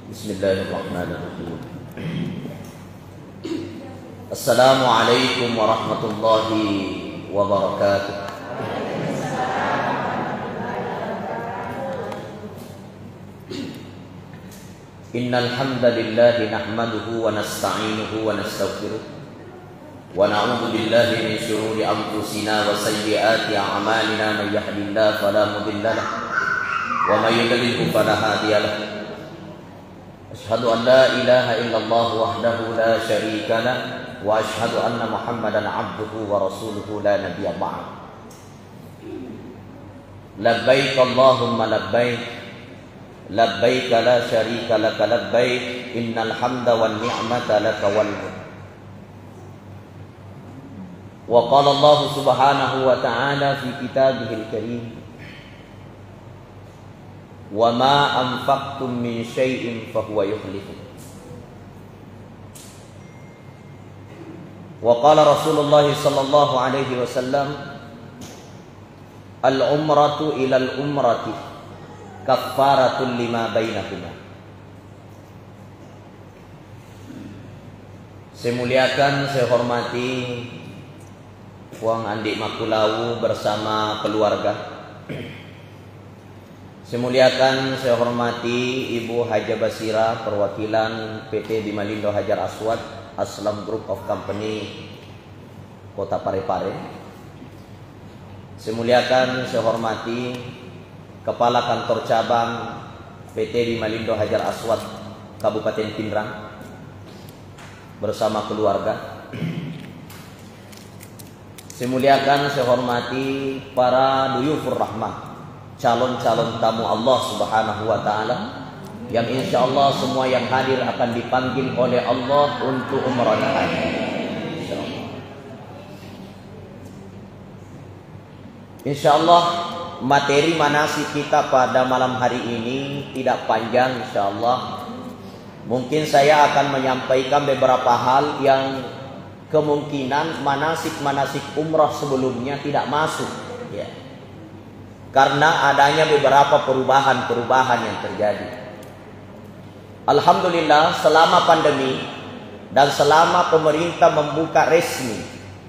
Bismillahirrahmanirrahim. Assalamualaikum warahmatullahi wabarakatuh. Innal hamdalillah nahmaduhu wa nasta'inuhu wa nastaghfiruh wa na'udzu billahi min shururi anfusina wa sayyiati a'malina may yahdihillahu fala mudilla lahu wa may yudlil fala hadiya lahu. Asyhadu an la ilaha illallah wahdahu la syarika lah wa asyhadu anna Muhammadan abduhu wa rasuluhu la nabiyya ba'd. Labbaik Allahumma labbaik, labbaik la syarika laka labbaik, innal hamda wan ni'mata laka wal mulk. Wa qala Allah subhanahu wa ta'ala fi kitabihil karim, wa ma anfaqtum min syai'in fahuwa yukhlifu. Wa qala Rasulullah sallallahu alaihi wasallam, al-umratu ila al-umrati kaffaratun lima bainakuma. Saya muliakan, saya hormati Puang Andik Makulau bersama keluarga. Saya muliakan, saya hormati Ibu Haja Basira, perwakilan PT Bima Lindo Hajar Aswad Aslam Group of Company Kota Parepare. Saya muliakan, saya hormati Kepala Kantor Cabang PT Bima Lindo Hajar Aswad Kabupaten Pindrang bersama keluarga. Saya muliakan, saya hormati para duyufur rahmah, calon-calon tamu Allah subhanahu wa ta'ala, yang insya Allah semua yang hadir akan dipanggil oleh Allah untuk umrah dan haji. Insya Allah materi manasik kita pada malam hari ini tidak panjang insya Allah. Mungkin saya akan menyampaikan beberapa hal yang kemungkinan manasik-manasik umrah sebelumnya tidak masuk, ya, karena adanya beberapa perubahan-perubahan yang terjadi. Alhamdulillah, selama pandemi dan selama pemerintah membuka resmi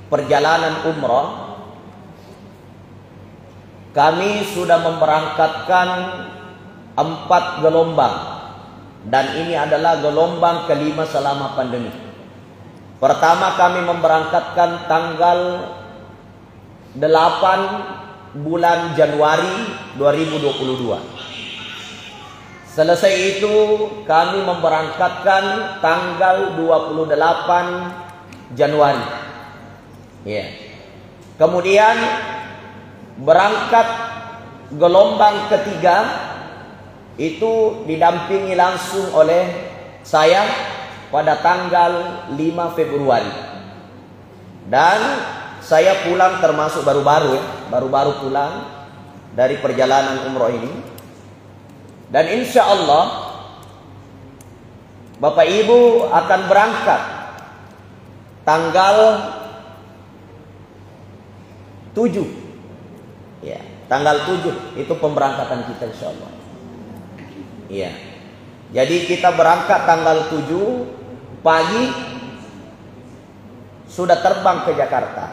perjalanan umrah, kami sudah memberangkatkan 4 gelombang, dan ini adalah gelombang kelima selama pandemi. Pertama, kami memberangkatkan tanggal 8 bulan Januari 2022. Selesai itu kami memberangkatkan tanggal 28 Januari. Ya. Kemudian berangkat gelombang ketiga itu didampingi langsung oleh saya pada tanggal 5 Februari. Dan saya pulang termasuk baru-baru pulang dari perjalanan umroh ini. Dan insya Allah Bapak Ibu akan berangkat tanggal 7. Ya, tanggal 7 itu pemberangkatan kita insya Allah. Iya. Jadi kita berangkat tanggal 7 pagi, sudah terbang ke Jakarta.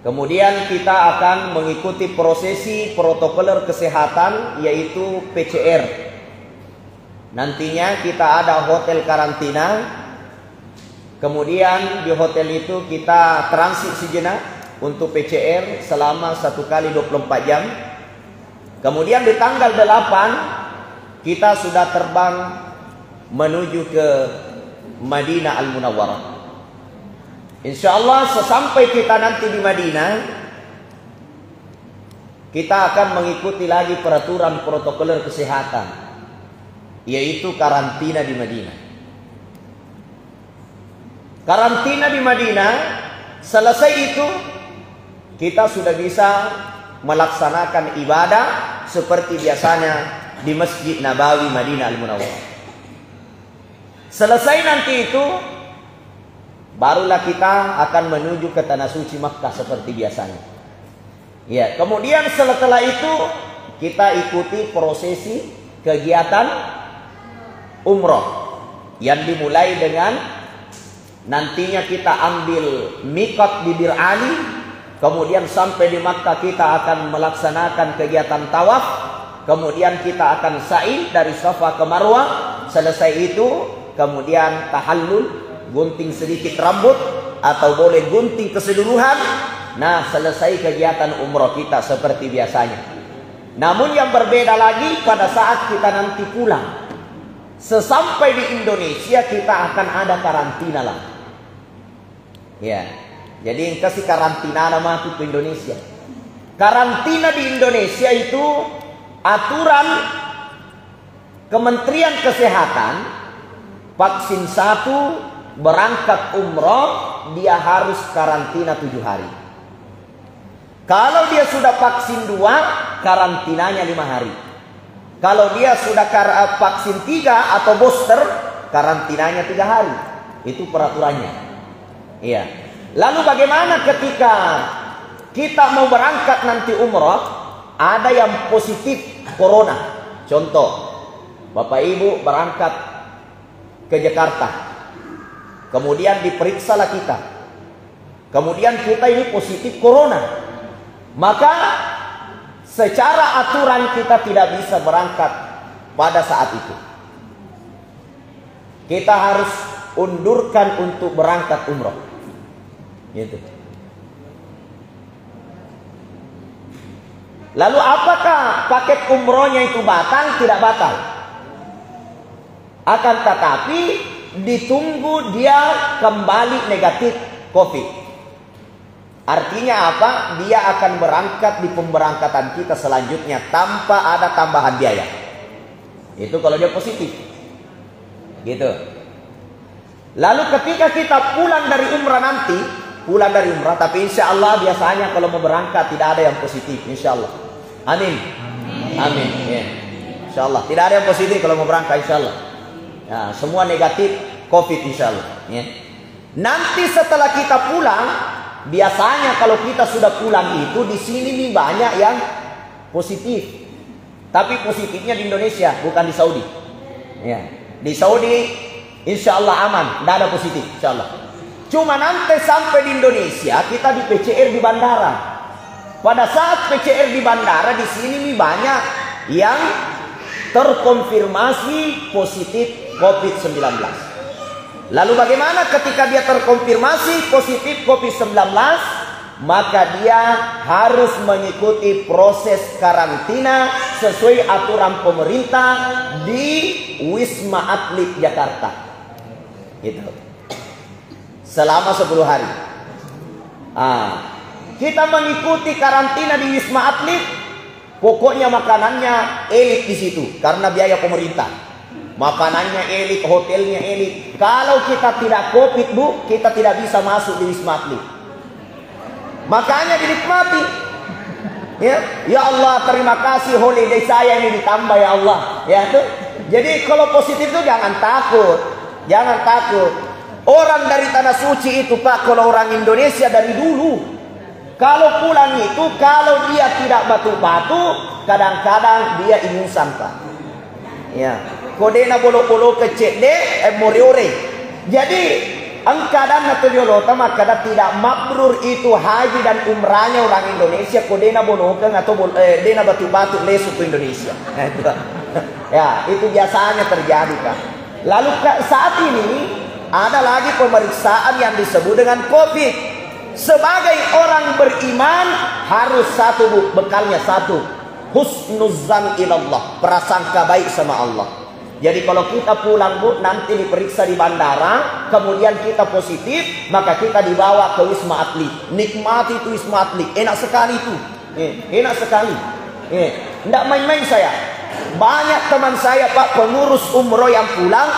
Kemudian kita akan mengikuti prosesi protokoler kesehatan, yaitu PCR. Nantinya kita ada hotel karantina. Kemudian di hotel itu kita transit sejenak untuk PCR selama 1 kali 24 jam. Kemudian di tanggal 8 kita sudah terbang menuju ke Madinah Al-Munawwarah. Insya Allah sesampai kita nanti di Madinah, kita akan mengikuti lagi peraturan protokoler kesehatan, yaitu karantina di Madinah. Karantina di Madinah selesai itu, kita sudah bisa melaksanakan ibadah seperti biasanya di Masjid Nabawi Madinah Al-Munawwarah. Selesai nanti itu, barulah kita akan menuju ke Tanah Suci Makkah seperti biasanya. Ya, kemudian setelah itu kita ikuti prosesi kegiatan umroh yang dimulai dengan nantinya kita ambil mikot di Bir Ali, kemudian sampai di Makkah kita akan melaksanakan kegiatan tawaf, kemudian kita akan sa'i dari Safa ke Marwah. Selesai itu kemudian tahallul, gunting sedikit rambut atau boleh gunting keseluruhan. Nah, selesai kegiatan umroh kita seperti biasanya. Namun yang berbeda lagi pada saat kita nanti pulang. Sesampai di Indonesia kita akan ada karantina lah. Ya, jadi yang kasih karantina nama itu ke Indonesia. Karantina di Indonesia itu aturan Kementerian Kesehatan, vaksin 1 berangkat umroh dia harus karantina 7 hari. Kalau dia sudah vaksin 2, karantinanya 5 hari. Kalau dia sudah vaksin 3 atau booster, karantinanya 3 hari. Itu peraturannya. Iya. Lalu bagaimana ketika kita mau berangkat nanti umroh, ada yang positif corona. Contoh, Bapak Ibu berangkat ke Jakarta, kemudian diperiksalah kita, kemudian kita ini positif corona, maka secara aturan kita tidak bisa berangkat pada saat itu. Kita harus undurkan untuk berangkat umroh. Gitu. Lalu apakah paket umrohnya itu batal? Tidak batal. Akan tetapi ditunggu dia kembali negatif COVID. Artinya apa? Dia akan berangkat di pemberangkatan kita selanjutnya tanpa ada tambahan biaya. Itu kalau dia positif. Gitu. Lalu ketika kita pulang dari umrah nanti, tapi insya Allah biasanya kalau mau berangkat tidak ada yang positif, insya Allah. Amin. Amin. Ya. Insya Allah tidak ada yang positif kalau mau berangkat, insya Allah. Ya, semua negatif COVID, insya Allah. Ya. Nanti setelah kita pulang, biasanya kalau kita sudah pulang itu di sini nih banyak yang positif. Tapi positifnya di Indonesia, bukan di Saudi. Ya. Di Saudi insya Allah aman, tidak ada positif, insya Allah. Cuma nanti sampai di Indonesia kita di PCR di bandara. Pada saat PCR di bandara di sini nih banyak yang terkonfirmasi positif COVID-19. Lalu bagaimana ketika dia terkonfirmasi positif COVID-19? Maka dia harus mengikuti proses karantina sesuai aturan pemerintah di Wisma Atlet Jakarta. Gitu. Selama 10 hari. Kita mengikuti karantina di Wisma Atlet. Pokoknya makanannya elit di situ karena biaya pemerintah. Makanannya elit, hotelnya elit. Kalau kita tidak COVID, Bu, kita tidak bisa masuk di Wisma Atlet. Makanya dinikmati. Ya Allah, terima kasih holiday saya ini ditambah ya Allah. Ya tuh. Jadi kalau positif itu jangan takut. Jangan takut. Orang dari tanah suci itu Pak, kalau orang Indonesia dari dulu, kalau pulang itu, kalau dia tidak batu-batu, kadang-kadang dia ingusan Pak. Ya, kodena bolo-bolo kecek deh, moriore. Jadi, angkadan naturiolota maka tidak mabrur itu haji dan umrahnya orang Indonesia, kodena bolokan atau dena batu-batu lesuk ke Indonesia. Nah, itu, ya, itu biasanya terjadi Pak. Lalu saat ini ada lagi pemeriksaan yang disebut dengan COVID. Sebagai orang beriman harus satu, Bu, bekalnya satu. Husnuzan ilallah, prasangka baik sama Allah. Jadi kalau kita pulang, Bu, nanti diperiksa di bandara, kemudian kita positif, maka kita dibawa ke Wisma Atlet. Nikmati itu Wisma Atlet, enak sekali itu. Enak sekali. Tidak main-main saya. Banyak teman saya Pak, pengurus umroh yang pulang,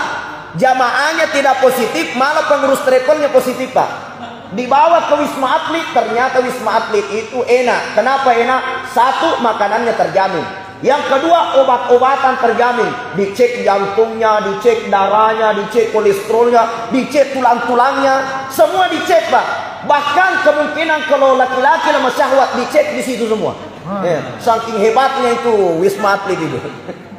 jamaahnya tidak positif, malah pengurus travelnya positif Pak. Dibawa ke Wisma Atlet, ternyata Wisma Atlet itu enak. Kenapa enak? Satu, makanannya terjamin. Yang kedua, obat-obatan terjamin. Dicek jantungnya, dicek darahnya, dicek kolesterolnya, dicek tulang-tulangnya, semua dicek Pak. Bahkan kemungkinan kalau laki-laki lama syahwat dicek di situ semua. Saking hebatnya itu Wisma Atlet itu.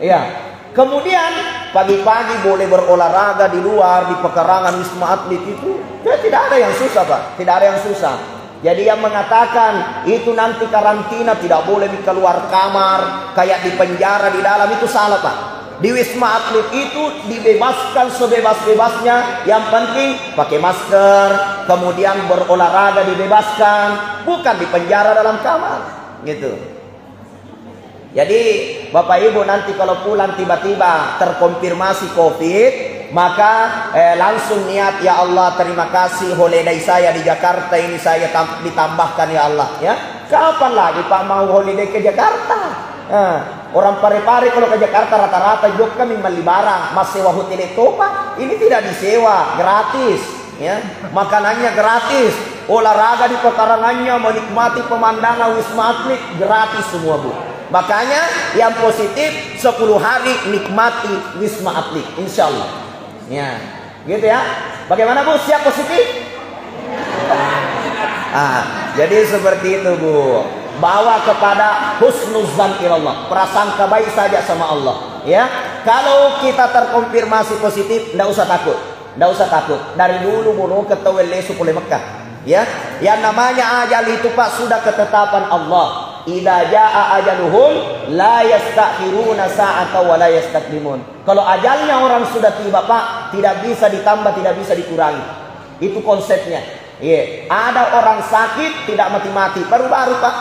Ya. Kemudian pagi-pagi boleh berolahraga di luar di pekarangan Wisma Atlet itu. Ya, tidak ada yang susah, Pak. Tidak ada yang susah. Jadi yang mengatakan itu nanti karantina, tidak boleh keluar kamar, kayak di penjara di dalam, itu salah, Pak. Di Wisma Atlet itu dibebaskan sebebas-bebasnya. Yang penting pakai masker, kemudian berolahraga dibebaskan, bukan di penjara dalam kamar, gitu. Jadi Bapak Ibu nanti kalau pulang tiba-tiba terkonfirmasi COVID, maka langsung niat, ya Allah terima kasih holiday saya di Jakarta ini saya ditambahkan ya Allah, ya. Kapan lagi Pak mau holiday ke Jakarta? Orang Pare-Pare kalau ke Jakarta rata-rata juga kami beli barang, mas sewa hotel itu Pak, ini tidak disewa, gratis, ya. Makanannya gratis, olahraga di pekarangannya, menikmati pemandangan Wisma Atlet gratis semua, Bu. Makanya yang positif 10 hari nikmati Wisma Atlet, insya Allah. Ya, gitu ya. Bagaimana Bu? Siap positif? Jadi seperti itu Bu. Bawa kepada husnuzan ilallah, prasangka baik saja sama Allah. Ya, kalau kita terkonfirmasi positif, tidak usah takut, tidak usah takut. Dari dulu buru ketawelle supule Mekah. Ya, yang namanya ajal itu Pak sudah ketetapan Allah. Idza jaa ajaluhum la yastakhiruna sa'atan wa la yastaqdimun. Kalau ajalnya orang sudah tiba Pak, tidak bisa ditambah, tidak bisa dikurangi. Itu konsepnya. Iya, ada orang sakit tidak mati-mati, baru-baru Pak.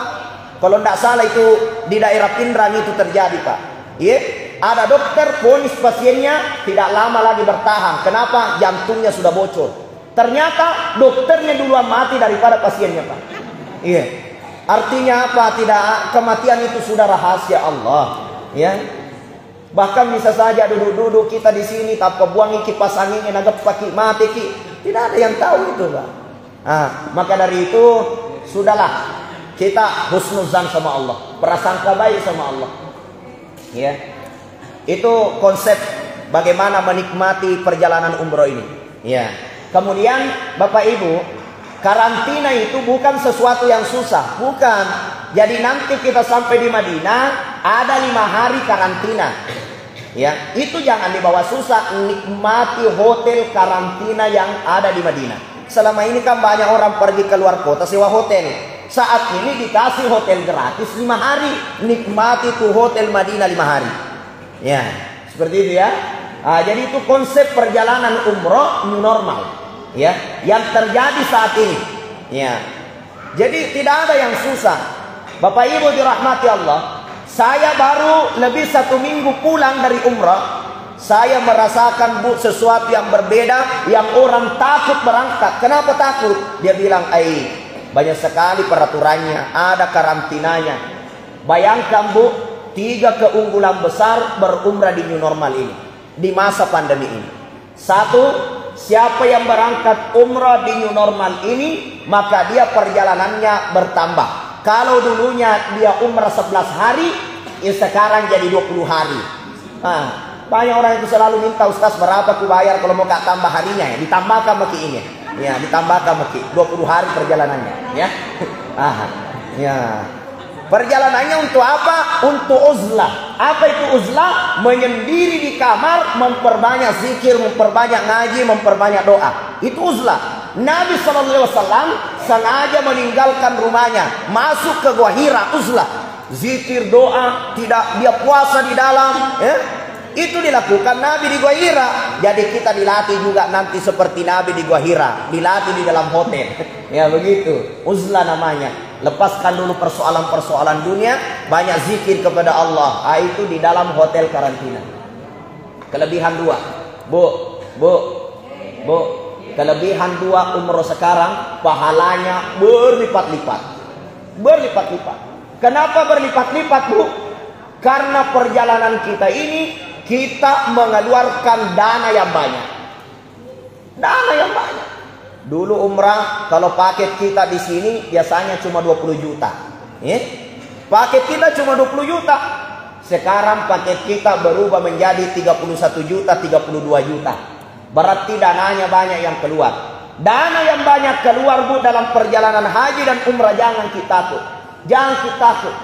Kalau tidak salah itu di daerah Pindrang itu terjadi Pak. Iya, ada dokter vonis pasiennya tidak lama lagi bertahan. Kenapa? Jantungnya sudah bocor. Ternyata dokternya duluan mati daripada pasiennya Pak. Iya. Artinya apa? Tidak, kematian itu sudah rahasia Allah, ya. Bahkan bisa saja duduk-duduk kita di sini tanpa buang kipas anginnya nagap pakai mati ki. Tidak ada yang tahu itu, Pak. Maka dari itu sudahlah kita husnuzan sama Allah, prasangka baik sama Allah. Ya. Itu konsep bagaimana menikmati perjalanan umroh ini. Ya. Kemudian Bapak Ibu, karantina itu bukan sesuatu yang susah, bukan. Jadi nanti kita sampai di Madinah ada 5 hari karantina. Ya, itu jangan dibawa susah, nikmati hotel karantina yang ada di Madinah. Selama ini kan banyak orang pergi keluar kota sewa hotel. Saat ini dikasih hotel gratis 5 hari, nikmati tuh hotel Madinah 5 hari. Ya, seperti itu ya. Jadi itu konsep perjalanan umroh new normal. Ya, yang terjadi saat ini. Ya. Jadi tidak ada yang susah. Bapak Ibu dirahmati Allah, saya baru lebih 1 minggu pulang dari umrah. Saya merasakan Bu sesuatu yang berbeda, yang orang takut berangkat. Kenapa takut? Dia bilang, banyak sekali peraturannya, ada karantinanya. Bayangkan Bu, 3 keunggulan besar berumrah di new normal ini, di masa pandemi ini. 1, siapa yang berangkat umrah di new normal ini, maka dia perjalanannya bertambah. Kalau dulunya dia umrah 11 hari, sekarang jadi 20 hari. Banyak orang itu selalu minta, Ustaz berapa ku bayar kalau mau tambah harinya ya? Ditambahkan maki ini. Ya, ditambahkan maki 20 hari perjalanannya, ya. Ya. Perjalanannya untuk apa? Untuk uzlah. Apa itu uzlah? Menyendiri di kamar, memperbanyak zikir, memperbanyak ngaji, memperbanyak doa. Itu uzlah. Nabi SAW sengaja meninggalkan rumahnya, masuk ke Gua Hira, uzlah. Zikir, doa, tidak dia puasa di dalam, ya. Itu dilakukan Nabi di Gua Hira. Jadi kita dilatih juga nanti seperti Nabi di Gua Hira, dilatih di dalam hotel. Ya begitu, uzlah namanya. Lepaskan dulu persoalan-persoalan dunia, banyak zikir kepada Allah. Itu di dalam hotel karantina. Kelebihan 2, Bu, kelebihan 2 umroh sekarang, pahalanya berlipat-lipat. Berlipat-lipat. Kenapa berlipat-lipat Bu? Karena perjalanan kita ini, kita mengeluarkan dana yang banyak. Dana yang banyak. Dulu umrah kalau paket kita di sini biasanya cuma 20 juta. Paket kita cuma 20 juta. Sekarang paket kita berubah menjadi 31 juta, 32 juta. Berarti dananya banyak yang keluar. Dana yang banyak keluar Bu dalam perjalanan haji dan umrah, jangan kita takut. Jangan kita takut.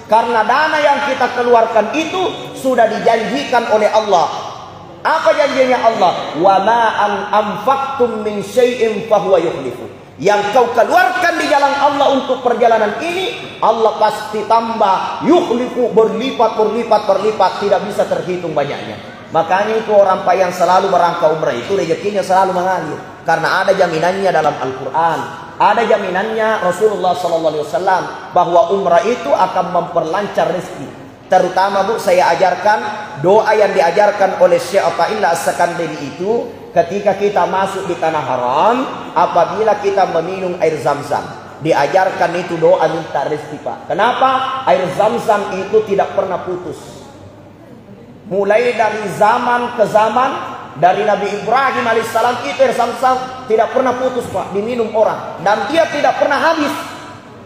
Karena dana yang kita keluarkan itu sudah dijanjikan oleh Allah. Apa janjinya Allah? Wa ma anfaqtum min syai'in fahuwa yukhlifu. Yang kau keluarkan di jalan Allah untuk perjalanan ini, Allah pasti tambah, yukhlifu, berlipat, tidak bisa terhitung banyaknya. Makanya itu orang Pak yang selalu merangkak umrah itu rezekinya selalu mengalir. Karena ada jaminannya dalam Al-Quran. Ada jaminannya Rasulullah SAW bahwa umrah itu akan memperlancar rezeki. Terutama Bu, saya ajarkan doa yang diajarkan oleh Syekh Athaillah As-Sakandari itu ketika kita masuk di tanah haram, apabila kita meminum air Zam-Zam. Diajarkan itu doa minta rezeki Pak. Kenapa? Air Zam-Zam itu tidak pernah putus. Mulai dari zaman ke zaman, dari Nabi Ibrahim alaihissalam itu air Zam-Zam tidak pernah putus Pak, diminum orang, dan dia tidak pernah habis.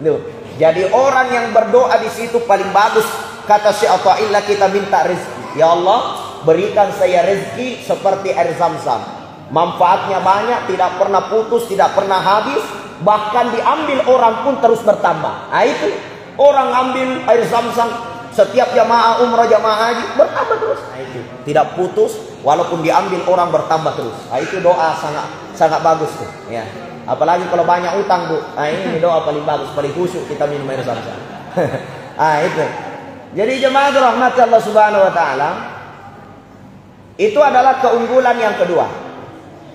Loh, jadi orang yang berdoa di situ paling bagus. Kata Syekh Athaillah, kita minta rezeki. Ya Allah, berikan saya rezeki seperti air Zam-Zam. Manfaatnya banyak, tidak pernah putus, tidak pernah habis, bahkan diambil orang pun terus bertambah. Nah itu orang ambil air Zam-Zam, setiap jamaah umrah, jamaah haji bertambah terus. Nah, itu tidak putus, walaupun diambil orang bertambah terus. Nah, itu doa sangat bagus tuh. Ya. Apalagi kalau banyak utang Bu. Nah, ini doa paling bagus, paling khusyuk kita minum air Zam-Zam. Ah itu. Jadi jemaah rahmat Allah Subhanahu Wa Taala, itu adalah keunggulan yang kedua.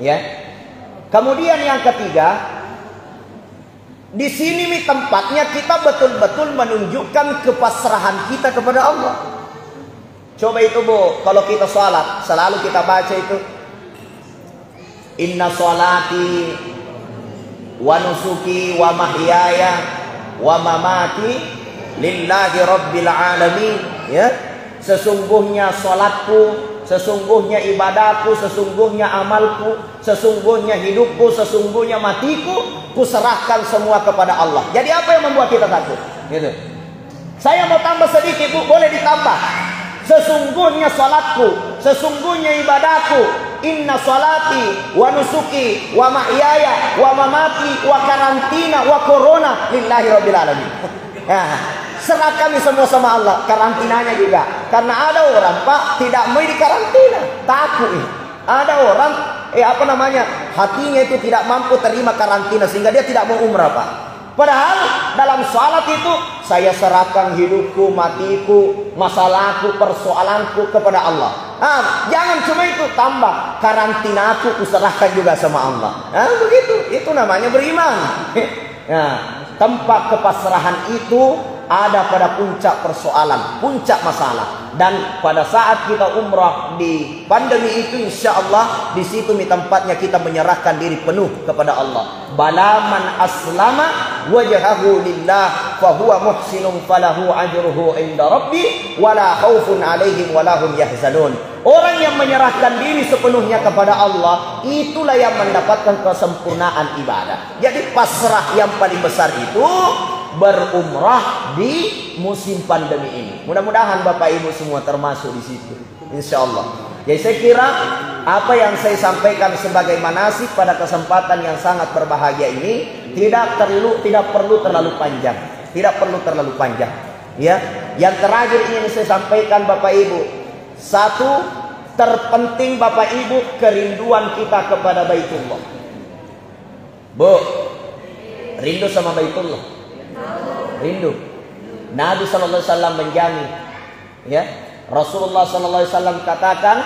Ya. Kemudian yang ketiga, di sini tempatnya kita betul-betul menunjukkan kepasrahan kita kepada Allah. Coba itu Bu, kalau kita sholat, selalu kita baca itu, Inna sholati wa nusuki wa mahyaya wa mamati lillahi rabbil alamin. Ya, sesungguhnya sholatku, sesungguhnya ibadahku, sesungguhnya amalku, sesungguhnya hidupku, sesungguhnya matiku, kuserahkan semua kepada Allah. Jadi apa yang membuat kita takut? Gitu. Saya mau tambah sedikit Bu, boleh ditambah. Sesungguhnya salatku, sesungguhnya ibadahku, inna salati wa nusuki wa mahyaya wa mamati wa karantina wa corona lillahi rabbil alamin. Ya, serah kami semua sama Allah. Karantinanya juga, karena ada orang Pak tidak mau di karantina, takut. Ada orang hatinya itu tidak mampu terima karantina sehingga dia tidak mau umrah Pak. Padahal dalam salat itu saya serahkan hidupku, matiku, masalahku, persoalanku kepada Allah. Jangan cuma itu, tambah karantinaku kuserahkan juga sama Allah. Begitu, itu namanya beriman. Tempat kepasrahan itu ada pada puncak persoalan, puncak masalah. Dan pada saat kita umrah di pandemi itu, insya Allah di situ tempatnya kita menyerahkan diri penuh kepada Allah. Balaman aslama wajhahu lillah fahuwa muhsinun falahu ajruhu inda rabbi wala khaufun alaihim wala hum yahzanun. Orang yang menyerahkan diri sepenuhnya kepada Allah, itulah yang mendapatkan kesempurnaan ibadah. Jadi pasrah yang paling besar itu berumrah di musim pandemi ini. Mudah-mudahan Bapak Ibu semua termasuk di situ, insya Allah. Jadi saya kira apa yang saya sampaikan sebagai manasik pada kesempatan yang sangat berbahagia ini tidak perlu terlalu panjang, tidak perlu terlalu panjang. Ya, yang terakhir ingin saya sampaikan Bapak Ibu, satu terpenting Bapak Ibu, kerinduan kita kepada Baitullah. Bu, rindu sama Baitullah? Rindu. Nabi sallallahu alaihi wasallam menjamin, ya, Rasulullah sallallahu alaihi wasallam katakan,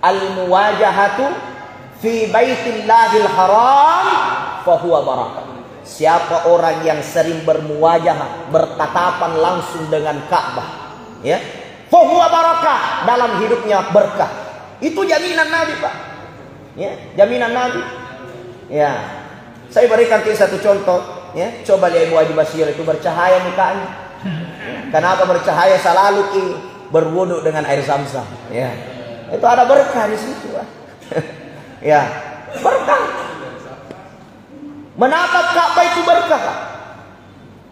al-muwajahatu fi baitillahil haram fa huwa barakah. Siapa orang yang sering bermuwajahah, bertatapan langsung dengan Ka'bah, ya, fa huwa barakah, dalam hidupnya berkah. Itu jaminan Nabi, Pak. Ya, jaminan Nabi. Ya. Saya berikan satu contoh, ya. Coba lihat Ibu Haji Basir itu bercahaya mukanya. Kenapa bercahaya? Selalu berwudu dengan air Zam-Zam. Ya. Itu ada berkah di situ. Ya, berkah. Menatap Ka'bah itu berkah.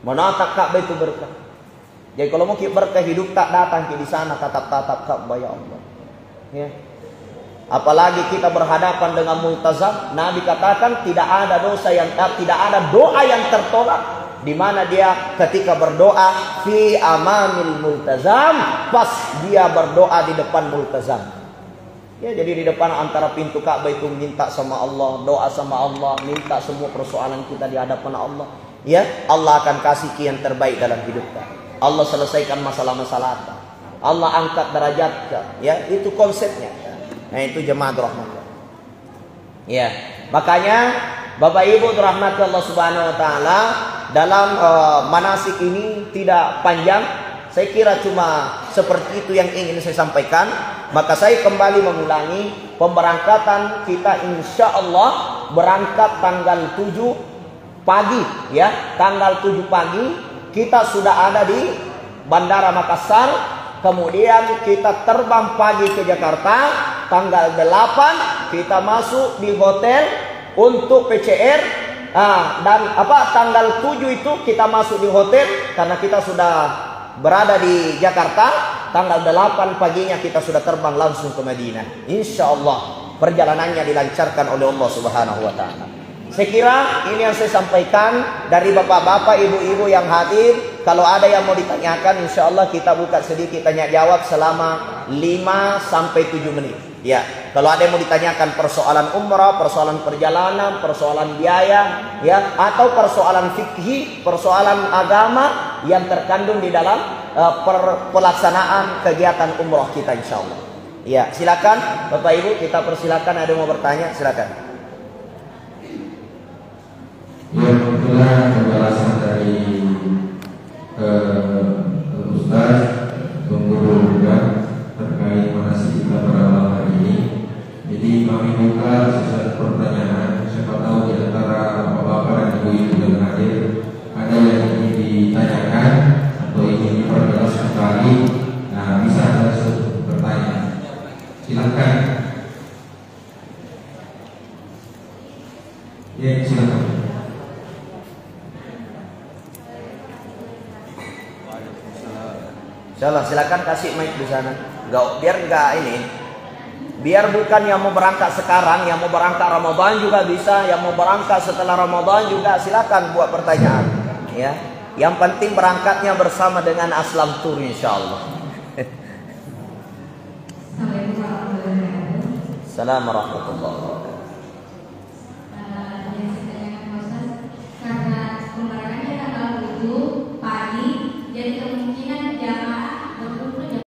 Menatap Ka'bah itu berkah. Jadi kalau mau berkah hidup, tak datang di sana tatap-tatap Ka'bah, ya Allah. Ya. Apalagi kita berhadapan dengan multazam, Nabi katakan tidak ada doa yang tertolak di mana dia ketika berdoa fi amamil multazam, pas dia berdoa di depan multazam. Ya, jadi di depan antara pintu Ka'bah itu minta sama Allah, doa sama Allah, minta semua persoalan kita di hadapan Allah. Ya, Allah akan kasih yang terbaik dalam hidup kita. Allah selesaikan masalah-masalah kita. Allah angkat derajat kita. Ya, itu konsepnya. Nah, itu jemaah rahmat. Ya, makanya Bapak Ibu dirahmati Allah Subhanahu wa taala, dalam manasik ini tidak panjang. Saya kira cuma seperti itu yang ingin saya sampaikan. Maka saya kembali mengulangi, pemberangkatan kita insya Allah berangkat tanggal 7 pagi, ya, tanggal 7 pagi kita sudah ada di Bandara Makassar. Kemudian kita terbang pagi ke Jakarta. Tanggal 8 kita masuk di hotel untuk PCR. Dan tanggal 7 itu kita masuk di hotel karena kita sudah berada di Jakarta. Tanggal 8 paginya kita sudah terbang langsung ke Madinah. Insya Allah perjalanannya dilancarkan oleh Allah Subhanahu wa taala. Saya kira ini yang saya sampaikan dari bapak-bapak, ibu-ibu yang hadir. Kalau ada yang mau ditanyakan, insya Allah kita buka sedikit tanya jawab selama 5-7 menit. Ya, kalau ada yang mau ditanyakan persoalan umrah, persoalan perjalanan, persoalan biaya, ya, atau persoalan fikih, persoalan agama yang terkandung di dalam pelaksanaan kegiatan umrah kita insya Allah. Ya, silakan Bapak Ibu, kita persilakan, ada yang mau bertanya, silakan. Ya, kebetulan pembahasan dari Ustaz Tungguru juga terkait manasik kita pada malam hari ini. Jadi kami buka sisa pertanyaan. Siapa tahu di antara bapak-bapak dan ibu-ibu yang hadir ada yang ingin ditanyakan atau ingin diperjelas kembali. Nah, bisa langsung bertanya. Silakan. Ya, silakan. Insyaallah, silakan kasih mic di sana. Biar bukan yang mau berangkat sekarang, yang mau berangkat Ramadan juga bisa, yang mau berangkat setelah Ramadan juga silakan buat pertanyaan. Ya, yang penting berangkatnya bersama dengan Aslam Tour insyaallah. Assalamualaikum warahmatullahi wabarakatuh.